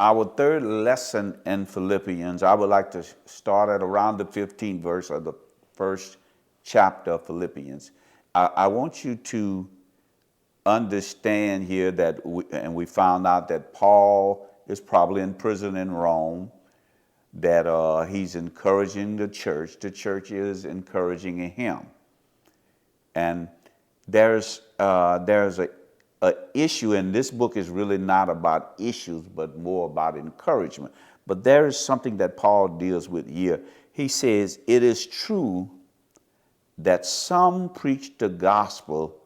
our third lesson in Philippians, I would like to start at around the 15th verse of the first chapter of Philippians. I want you to understand here that, we found out that Paul is probably in prison in Rome, that he's encouraging the church is encouraging him. And there's a issue, and this book is really not about issues, but more about encouragement. But there is something that Paul deals with here. He says, it is true that some preach the gospel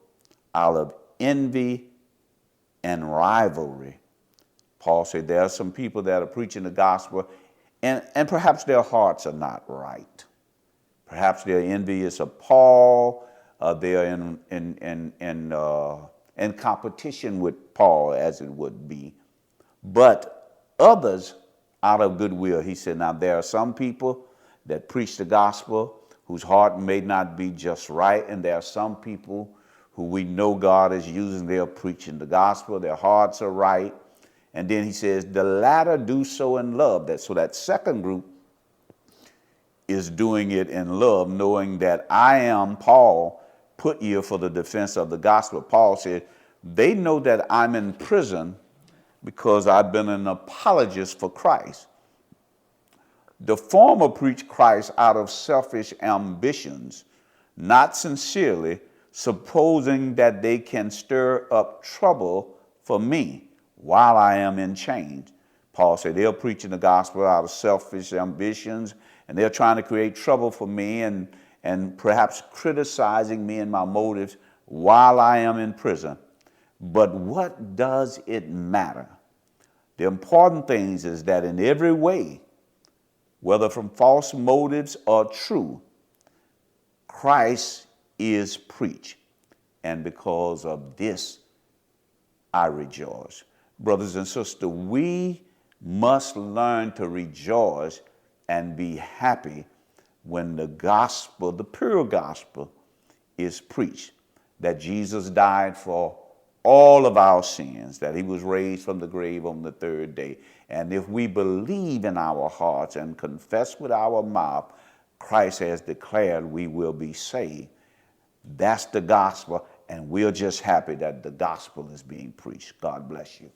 out of envy and rivalry. Paul said there are some people that are preaching the gospel, and perhaps their hearts are not right. Perhaps they're envious of Paul. They're in competition with Paul, as it would be. But others, out of goodwill, he said, now there are some people that preach the gospel whose heart may not be just right, and there are some people who we know God is using, they're preaching the gospel, their hearts are right. And then he says, the latter do so in love. So that second group is doing it in love, knowing that I am, Paul, put here for the defense of the gospel. Paul said, they know that I'm in prison because I've been an apologist for Christ. The former preach Christ out of selfish ambitions, not sincerely, supposing that they can stir up trouble for me while I am in chains. Paul said they're preaching the gospel out of selfish ambitions, and they're trying to create trouble for me and perhaps criticizing me and my motives while I am in prison. But what does it matter? The important thing is that in every way, whether from false motives or true, Christ is preached. And because of this, I rejoice. Brothers and sisters, we must learn to rejoice and be happy when the gospel, the pure gospel, is preached. That Jesus died for all of our sins, that he was raised from the grave on the third day. And if we believe in our hearts and confess with our mouth, Christ has declared we will be saved. That's the gospel, and we're just happy that the gospel is being preached. God bless you.